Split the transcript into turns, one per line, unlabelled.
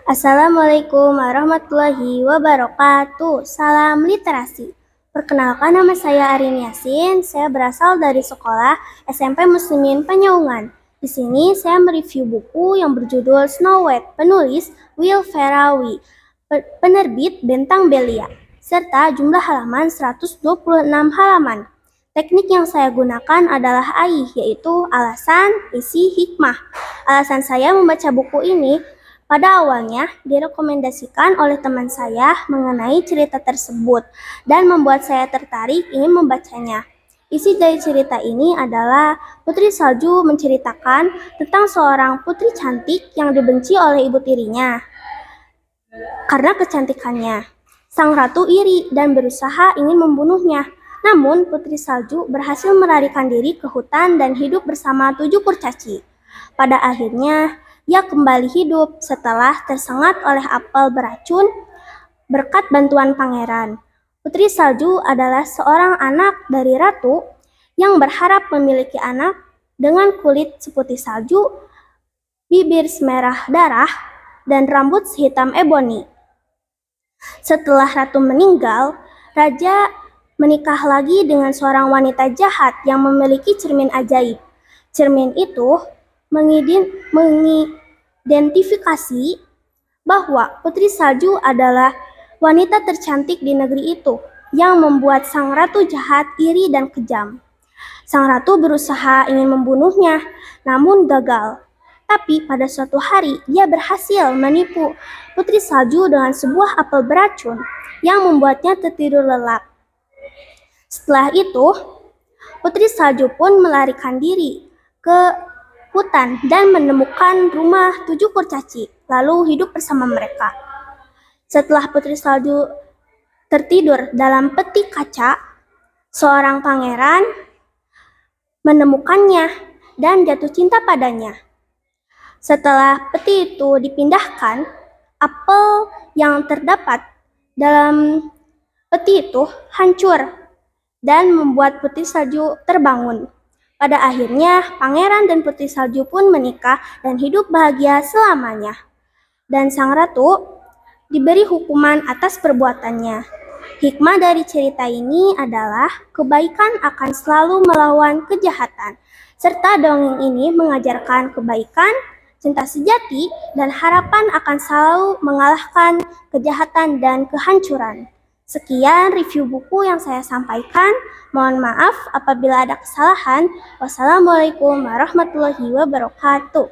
Assalamualaikum warahmatullahi wabarakatuh. Salam literasi. Perkenalkan, nama saya Arin Yasin. Saya berasal dari sekolah SMP Muslimin Panyaungan. Di sini saya mereview buku yang berjudul Snow White, penulis Will Ferrari, penerbit Bentang Belia, serta jumlah halaman 126 halaman. Teknik yang saya gunakan adalah AI, yaitu alasan, isi, hikmah. Alasan saya membaca buku ini pada awalnya direkomendasikan oleh teman saya mengenai cerita tersebut dan membuat saya tertarik ingin membacanya. Isi dari cerita ini adalah Putri Salju menceritakan tentang seorang putri cantik yang dibenci oleh ibu tirinya karena kecantikannya. Sang ratu iri dan berusaha ingin membunuhnya. Namun Putri Salju berhasil melarikan diri ke hutan dan hidup bersama 7 kurcaci. Pada akhirnya, ia kembali hidup setelah tersengat oleh apel beracun berkat bantuan pangeran. Putri Salju adalah seorang anak dari ratu yang berharap memiliki anak dengan kulit seputih salju, bibir semerah darah, dan rambut sehitam eboni. Setelah ratu meninggal, raja menikah lagi dengan seorang wanita jahat yang memiliki cermin ajaib. Cermin itu mengidentifikasi bahwa Putri Salju adalah wanita tercantik di negeri itu, yang membuat sang ratu jahat, iri, dan kejam. Sang ratu berusaha ingin membunuhnya, namun gagal. Tapi pada suatu hari, dia berhasil menipu Putri Salju dengan sebuah apel beracun yang membuatnya tertidur lelap. Setelah itu, Putri Salju pun melarikan diri ke hutan dan menemukan rumah 7 kurcaci, lalu hidup bersama mereka. Setelah Putri Salju tertidur dalam peti kaca, seorang pangeran menemukannya dan jatuh cinta padanya. Setelah peti itu dipindahkan, apel yang terdapat dalam peti itu hancur dan membuat Putri Salju terbangun. Pada akhirnya, pangeran dan Putri Salju pun menikah dan hidup bahagia selamanya. Dan sang ratu diberi hukuman atas perbuatannya. Hikmah dari cerita ini adalah kebaikan akan selalu melawan kejahatan, serta dongeng ini mengajarkan kebaikan, cinta sejati, dan harapan akan selalu mengalahkan kejahatan dan kehancuran. Sekian review buku yang saya sampaikan. Mohon maaf apabila ada kesalahan. Wassalamualaikum warahmatullahi wabarakatuh.